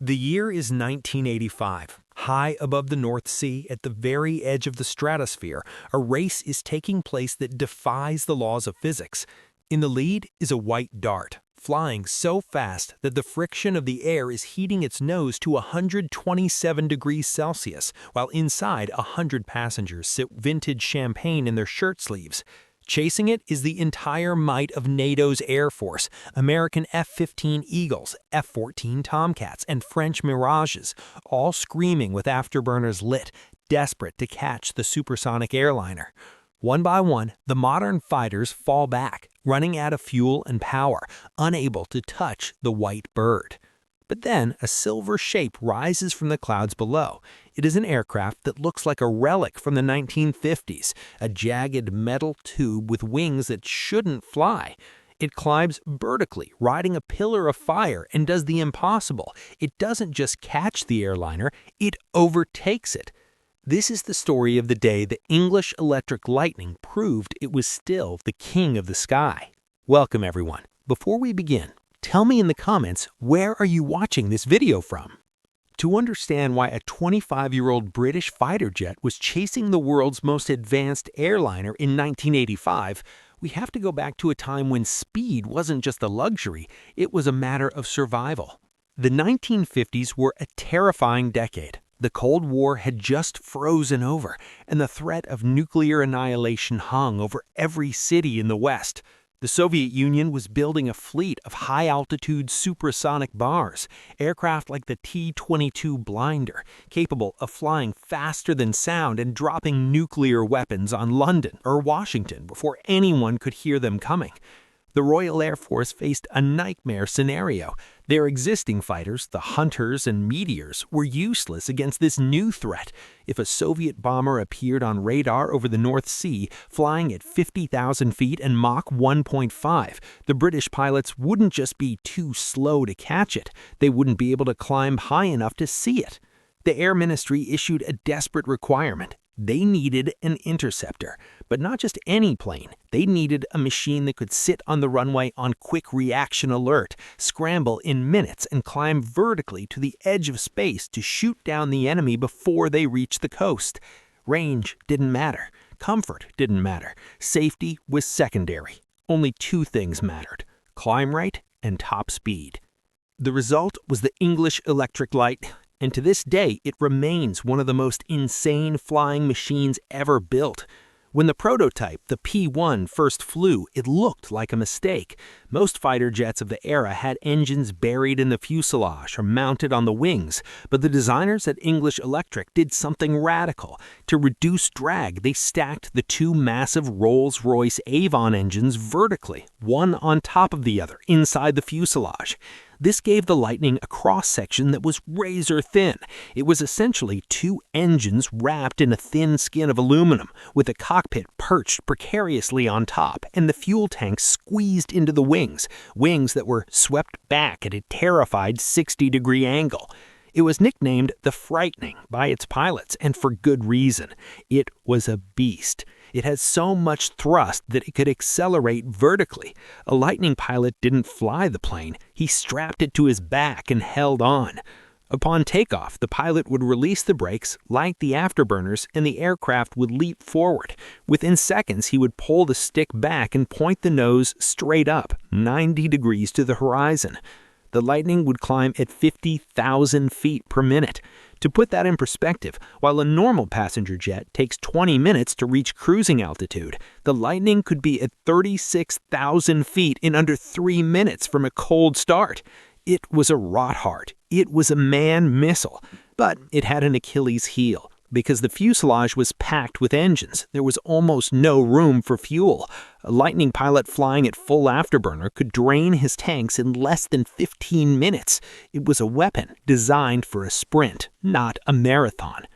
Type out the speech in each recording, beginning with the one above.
The year is 1985. High above the North Sea, at the very edge of the stratosphere, a race is taking place that defies the laws of physics. In the lead is a white dart, flying so fast that the friction of the air is heating its nose to 127 degrees Celsius, while inside 100 passengers sip vintage champagne in their shirt sleeves. Chasing it is the entire might of NATO's AirForce, American F-15 Eagles, F-14 Tomcats, and French Mirages, all screaming with afterburners lit, desperate to catch the supersonic airliner. One by one, the modern fighters fall back, running out of fuel and power, unable to touch the white bird. But then a silver shape rises from the clouds below. It is an aircraft that looks like a relic from the 1950s, a jagged metal tube with wings that shouldn't fly. It climbs vertically, riding a pillar of fire, and does the impossible. It doesn't just catch the airliner, it overtakes it. This is the story of the day the English Electric Lightning proved it was still the king of the sky. Welcome, everyone. Before we begin, tell me in the comments, where are you watching this video from? To understand why a 25-year-old British fighter jet was chasing the world's most advanced airliner in 1985, we have to go back to a time when speed wasn't just a luxury, it was a matter of survival. The 1950s were a terrifying decade. The Cold War had just frozen over, and the threat of nuclear annihilation hung over every city in the West. The Soviet Union was building a fleet of high-altitude supersonic bombers, aircraft like the T-22 Blinder, capable of flying faster than sound and dropping nuclear weapons on London or Washington before anyone could hear them coming. The Royal Air Force faced a nightmare scenario. Their existing fighters, the Hunters and Meteors, were useless against this new threat. If a Soviet bomber appeared on radar over the North Sea, flying at 50,000 feet and Mach 1.5, the British pilots wouldn't just be too slow to catch it, they wouldn't be able to climb high enough to see it. The Air Ministry issued a desperate requirement. They needed an interceptor, but not just any plane. They needed a machine that could sit on the runway on quick reaction alert, scramble in minutes, and climb vertically to the edge of space to shoot down the enemy before they reached the coast. Range didn't matter. Comfort didn't matter. Safety was secondary. Only two things mattered: climb rate and top speed. The result was the English Electric Light, and to this day, it remains one of the most insane flying machines ever built. When the prototype, the P-1, first flew, it looked like a mistake. Most fighter jets of the era had engines buried in the fuselage or mounted on the wings, but the designers at English Electric did something radical. To reduce drag, they stacked the two massive Rolls-Royce Avon engines vertically, one on top of the other, inside the fuselage. This gave the Lightning a cross-section that was razor-thin. It was essentially two engines wrapped in a thin skin of aluminum, with the cockpit perched precariously on top and the fuel tanks squeezed into the wings that were swept back at a terrified 60-degree angle. It was nicknamed the Frightening by its pilots, and for good reason. It was a beast. It had so much thrust that it could accelerate vertically. A Lightning pilot didn't fly the plane. He strapped it to his back and held on. Upon takeoff, the pilot would release the brakes, light the afterburners, and the aircraft would leap forward. Within seconds, he would pull the stick back and point the nose straight up, 90 degrees to the horizon. The Lightning would climb at 50,000 feet per minute. To put that in perspective, while a normal passenger jet takes 20 minutes to reach cruising altitude, the Lightning could be at 36,000 feet in under 3 minutes from a cold start. It was a rot-heart. It was a manned missile. But it had an Achilles heel. Because the fuselage was packed with engines, there was almost no room for fuel. A Lightning pilot flying at full afterburner could drain his tanks in less than 15 minutes. It was a weapon designed for a sprint, not a marathon.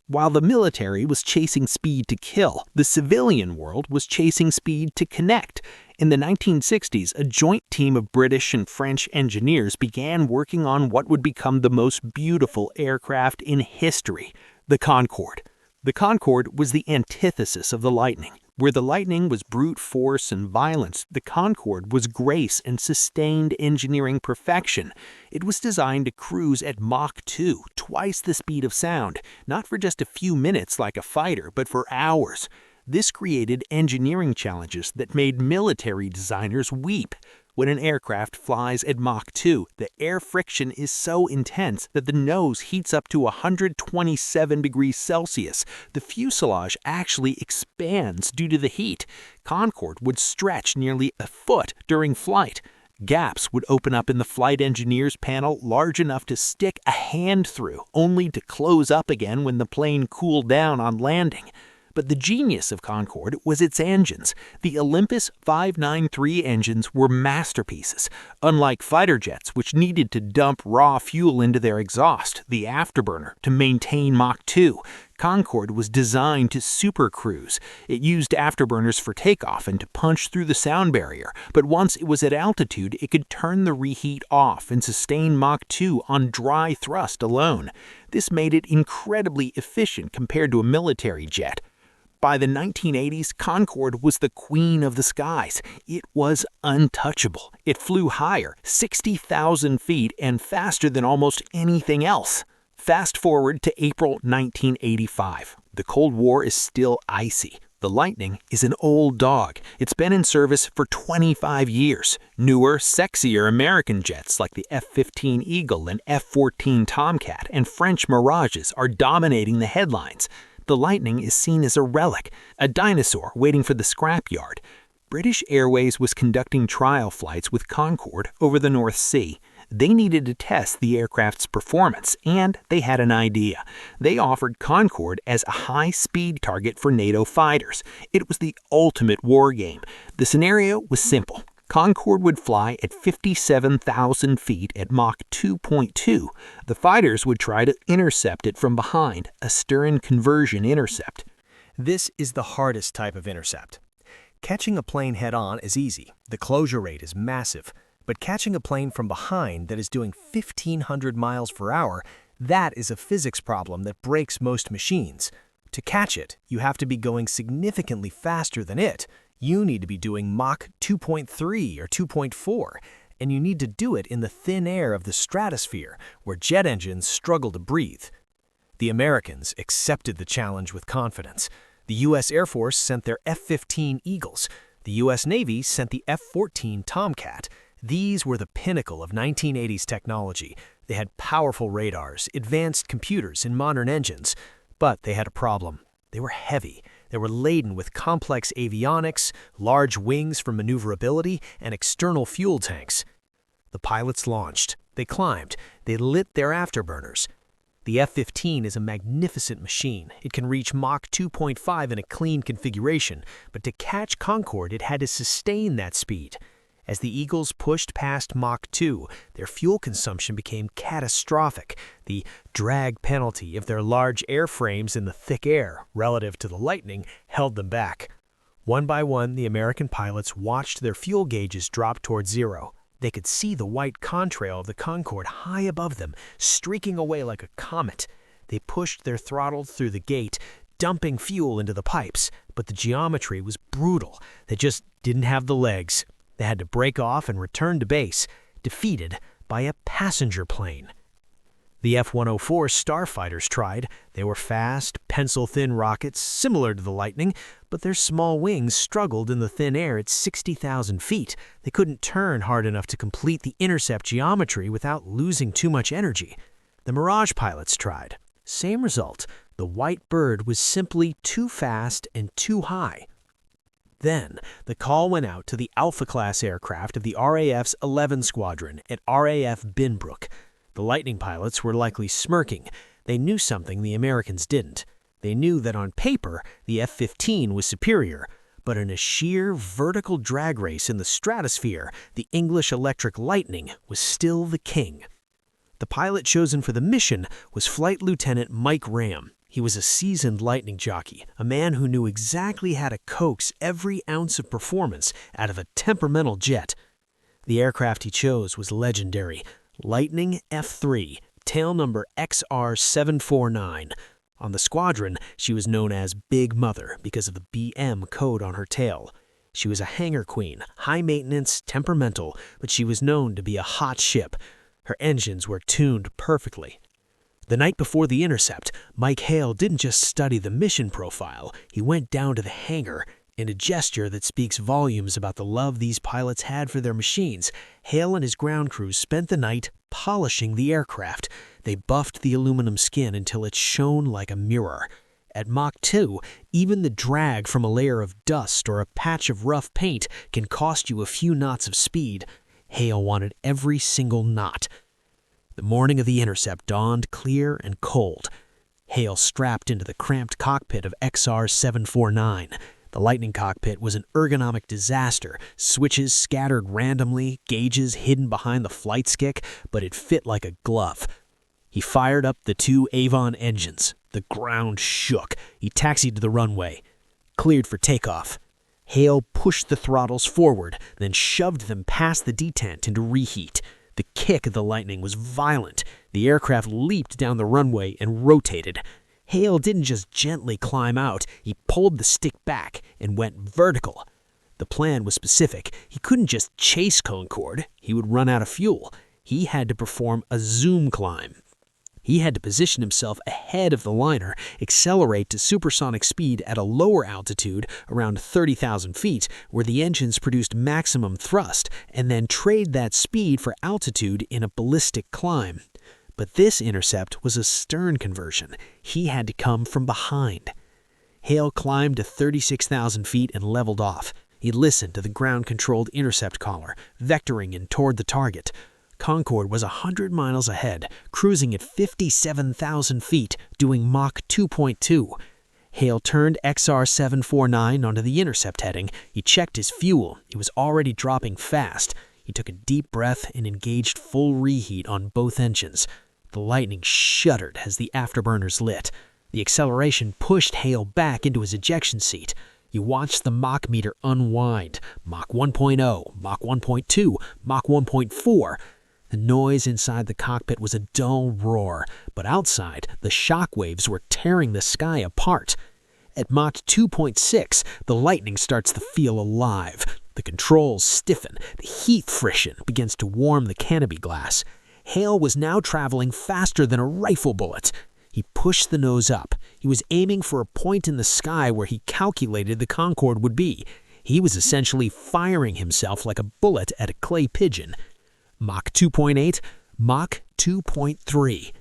While the military was chasing speed to kill, the civilian world was chasing speed to connect. In the 1960s, a joint team of British and French engineers began working on what would become the most beautiful aircraft in history: the Concorde. The Concorde was the antithesis of the Lightning. Where the Lightning was brute force and violence, the Concorde was grace and sustained engineering perfection. It was designed to cruise at Mach 2, twice the speed of sound, not for just a few minutes like a fighter, but for hours. This created engineering challenges that made military designers weep. When an aircraft flies at Mach 2, the air friction is so intense that the nose heats up to 127 degrees Celsius. The fuselage actually expands due to the heat. Concorde would stretch nearly a foot during flight. Gaps would open up in the flight engineer's panel large enough to stick a hand through, only to close up again when the plane cooled down on landing. But the genius of Concorde was its engines. The Olympus 593 engines were masterpieces. Unlike fighter jets, which needed to dump raw fuel into their exhaust, the afterburner, to maintain Mach 2, Concorde was designed to supercruise. It used afterburners for takeoff and to punch through the sound barrier, but once it was at altitude, it could turn the reheat off and sustain Mach 2 on dry thrust alone. This made it incredibly efficient compared to a military jet. By the 1980s, Concorde was the queen of the skies. It was untouchable. It flew higher, 60,000 feet, and faster than almost anything else. Fast forward to April 1985. The Cold War is still icy. The Lightning is an old dog. It's been in service for 25 years. Newer, sexier American jets like the F-15 Eagle and F-14 Tomcat and French Mirages are dominating the headlines. The Lightning is seen as a relic, a dinosaur waiting for the scrapyard. British Airways was conducting trial flights with Concorde over the North Sea. They needed to test the aircraft's performance, and they had an idea. They offered Concorde as a high-speed target for NATO fighters. It was the ultimate war game. The scenario was simple. Concorde would fly at 57,000 feet at Mach 2.2. The fighters would try to intercept it from behind, a Stern conversion intercept. This is the hardest type of intercept. Catching a plane head-on is easy. The closure rate is massive. But catching a plane from behind that is doing 1,500 miles per hour, that is a physics problem that breaks most machines. To catch it, you have to be going significantly faster than it. You need to be doing Mach 2.3 or 2.4, and you need to do it in the thin air of the stratosphere, where jet engines struggle to breathe. The Americans accepted the challenge with confidence. The U.S. Air Force sent their F-15 Eagles. The U.S. Navy sent the F-14 Tomcat. These were the pinnacle of 1980s technology. They had powerful radars, advanced computers, and modern engines. But they had a problem. They were heavy. They were laden with complex avionics, large wings for maneuverability, and external fuel tanks. The pilots launched. They climbed. They lit their afterburners. The F-15 is a magnificent machine. It can reach Mach 2.5 in a clean configuration, but to catch Concorde, it had to sustain that speed. As the Eagles pushed past Mach 2, their fuel consumption became catastrophic. The drag penalty of their large airframes in the thick air, relative to the Lightning, held them back. One by one, the American pilots watched their fuel gauges drop toward zero. They could see the white contrail of the Concorde high above them, streaking away like a comet. They pushed their throttle through the gate, dumping fuel into the pipes, but the geometry was brutal. They just didn't have the legs. They had to break off and return to base, defeated by a passenger plane. The F-104 starfighters tried. They were fast, pencil-thin rockets similar to the Lightning, but their small wings struggled in the thin air at 60,000 feet. They couldn't turn hard enough to complete the intercept geometry without losing too much energy. The Mirage pilots tried. Same result. The white bird was simply too fast and too high. Then, the call went out to the Alpha-class aircraft of the RAF's 11 Squadron at RAF Binbrook. The Lightning pilots were likely smirking. They knew something the Americans didn't. They knew that on paper, the F-15 was superior, but in a sheer vertical drag race in the stratosphere, the English Electric Lightning was still the king. The pilot chosen for the mission was Flight Lieutenant Mike Hale. He was a seasoned Lightning jockey, a man who knew exactly how to coax every ounce of performance out of a temperamental jet. The aircraft he chose was legendary, Lightning F-3, tail number XR749. On the squadron, she was known as Big Mother because of the BM code on her tail. She was a hangar queen, high maintenance, temperamental, but she was known to be a hot ship. Her engines were tuned perfectly. The night before the intercept, Mike Hale didn't just study the mission profile, he went down to the hangar. In a gesture that speaks volumes about the love these pilots had for their machines, Hale and his ground crew spent the night polishing the aircraft. They buffed the aluminum skin until it shone like a mirror. At Mach 2, even the drag from a layer of dust or a patch of rough paint can cost you a few knots of speed. Hale wanted every single knot. The morning of the intercept dawned clear and cold. Hale strapped into the cramped cockpit of XR-749. The Lightning cockpit was an ergonomic disaster, switches scattered randomly, gauges hidden behind the flight stick, but it fit like a glove. He fired up the 2 Avon engines. The ground shook. He taxied to the runway. Cleared for takeoff. Hale pushed the throttles forward, then shoved them past the detent into reheat. The kick of the Lightning was violent. The aircraft leaped down the runway and rotated. Hale didn't just gently climb out, he pulled the stick back and went vertical. The plan was specific. He couldn't just chase Concorde. He would run out of fuel. He had to perform a zoom climb. He had to position himself ahead of the liner, accelerate to supersonic speed at a lower altitude, around 30,000 feet, where the engines produced maximum thrust, and then trade that speed for altitude in a ballistic climb. But this intercept was a stern conversion. He had to come from behind. Hale climbed to 36,000 feet and leveled off. He listened to the ground-controlled intercept caller, vectoring in toward the target. Concorde was 100 miles ahead, cruising at 57,000 feet, doing Mach 2.2. Hale turned XR-749 onto the intercept heading. He checked his fuel. It was already dropping fast. He took a deep breath and engaged full reheat on both engines. The Lightning shuddered as the afterburners lit. The acceleration pushed Hale back into his ejection seat. He watched the Mach meter unwind. Mach 1.0, Mach 1.2, Mach 1.4. The noise inside the cockpit was a dull roar, but outside, the shock waves were tearing the sky apart. At Mach 2.6, the Lightning starts to feel alive. The controls stiffen. The heat friction begins to warm the canopy glass. Hale was now traveling faster than a rifle bullet. He pushed the nose up. He was aiming for a point in the sky where he calculated the Concorde would be. He was essentially firing himself like a bullet at a clay pigeon. Mach 2.8, Mach 2.3.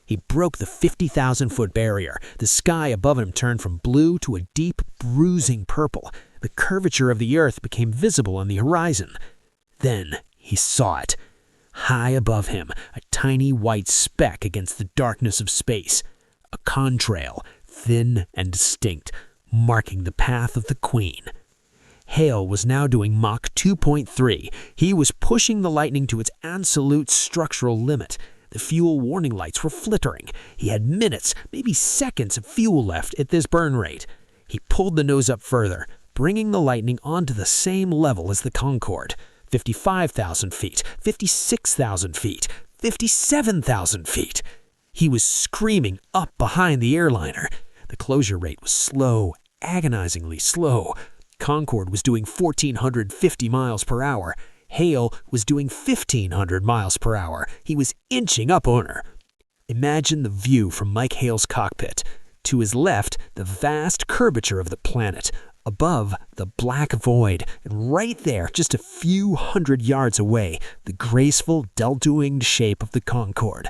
He broke the 50,000-foot barrier. The sky above him turned from blue to a deep, bruising purple. The curvature of the earth became visible on the horizon. Then he saw it. High above him, a tiny white speck against the darkness of space. A contrail, thin and distinct, marking the path of the Queen. Hale was now doing Mach 2.3. He was pushing the Lightning to its absolute structural limit. The fuel warning lights were flickering. He had minutes, maybe seconds of fuel left at this burn rate. He pulled the nose up further, bringing the Lightning onto the same level as the Concorde. 55,000 feet, 56,000 feet, 57,000 feet. He was screaming up behind the airliner. The closure rate was slow, agonizingly slow. Concorde was doing 1,450 miles per hour. Hale was doing 1,500 miles per hour. He was inching up on her. Imagine the view from Mike Hale's cockpit. To his left, the vast curvature of the planet. Above, the black void. And right there, just a few hundred yards away, the graceful, delta-winged shape of the Concorde.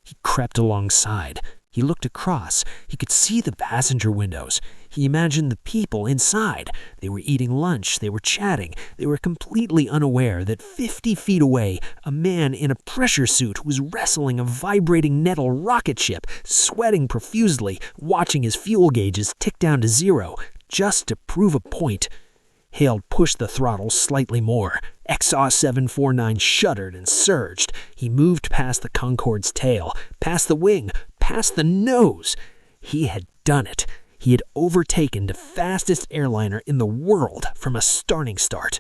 He crept alongside. He looked across. He could see the passenger windows. He imagined the people inside. They were eating lunch. They were chatting. They were completely unaware that 50 feet away, a man in a pressure suit was wrestling a vibrating nettle rocket ship, sweating profusely, watching his fuel gauges tick down to 0, just to prove a point. Hale pushed the throttle slightly more. XR-749 shuddered and surged. He moved past the Concorde's tail, past the wing, past the nose. He had done it. He had overtaken the fastest airliner in the world from a starting start.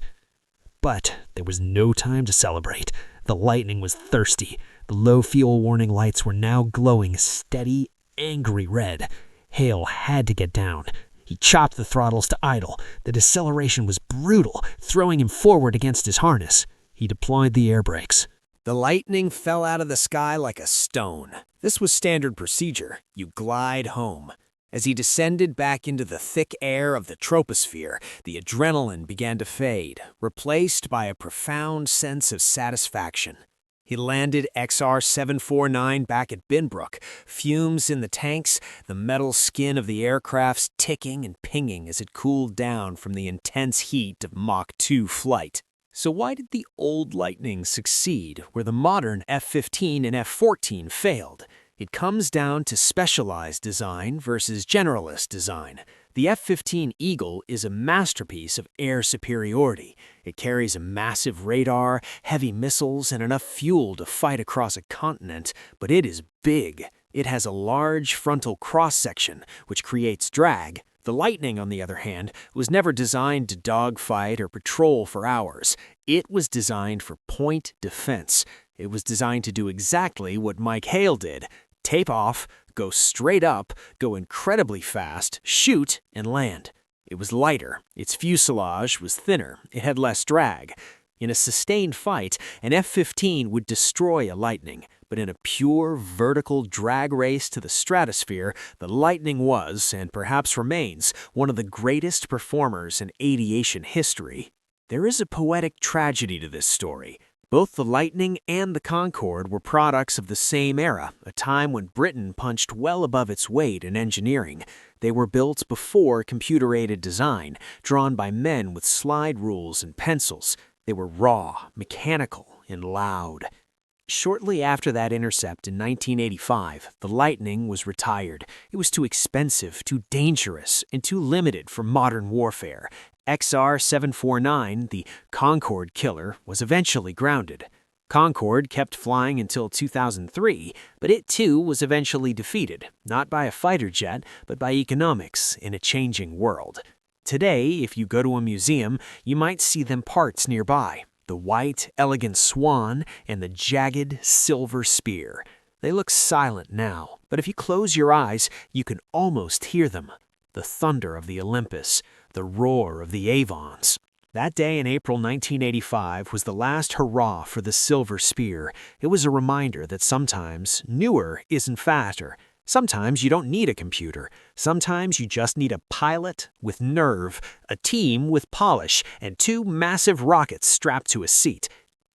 But there was no time to celebrate. The Lightning was thirsty. The low fuel warning lights were now glowing steady, angry red. Hale had to get down. He chopped the throttles to idle. The deceleration was brutal, throwing him forward against his harness. He deployed the air brakes. The lightning fell out of the sky like a stone. This was standard procedure. You glide home. As he descended back into the thick air of the troposphere, the adrenaline began to fade, replaced by a profound sense of satisfaction. He landed XR-749 back at Binbrook, fumes in the tanks, the metal skin of the aircraft's ticking and pinging as it cooled down from the intense heat of Mach 2 flight. So why did the old Lightning succeed where the modern F-15 and F-14 failed? It comes down to specialized design versus generalist design. The F-15 Eagle is a masterpiece of air superiority. It carries a massive radar, heavy missiles, and enough fuel to fight across a continent, but it is big. It has a large frontal cross-section, which creates drag. The Lightning, on the other hand, was never designed to dogfight or patrol for hours. It was designed for point defense. It was designed to do exactly what Mike Hale did: tape off, go straight up, go incredibly fast, shoot, and land. It was lighter. Its fuselage was thinner. It had less drag. In a sustained fight, an F-15 would destroy a Lightning, but in a pure vertical drag race to the stratosphere, the Lightning was, and perhaps remains, one of the greatest performers in aviation history. There is a poetic tragedy to this story. Both the Lightning and the Concorde were products of the same era, a time when Britain punched well above its weight in engineering. They were built before computer-aided design, drawn by men with slide rules and pencils. They were raw, mechanical, and loud. Shortly after that intercept in 1985, the Lightning was retired. It was too expensive, too dangerous, and too limited for modern warfare. XR-749, the Concorde killer, was eventually grounded. Concorde kept flying until 2003, but it too was eventually defeated, not by a fighter jet, but by economics in a changing world. Today, if you go to a museum, you might see them parts nearby: the white, elegant swan and the jagged, silver spear. They look silent now, but if you close your eyes, you can almost hear them. The thunder of the Olympus, the roar of the Avons. That day in April 1985 was the last hurrah for the Silver Spear. It was a reminder that sometimes newer isn't faster. Sometimes you don't need a computer. Sometimes you just need a pilot with nerve, a team with polish, and two massive rockets strapped to a seat.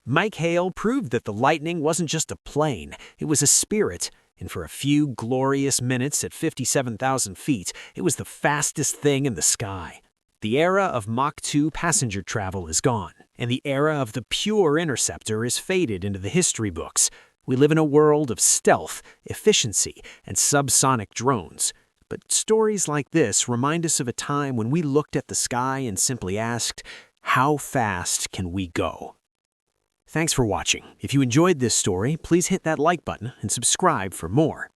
Mike Hale proved that the Lightning wasn't just a plane, it was a spirit. And for a few glorious minutes at 57,000 feet, it was the fastest thing in the sky. The era of Mach 2 passenger travel is gone, and the era of the pure interceptor is faded into the history books. We live in a world of stealth, efficiency, and subsonic drones. But stories like this remind us of a time when we looked at the sky and simply asked, how fast can we go? Thanks for watching. If you enjoyed this story, please hit that like button and subscribe for more.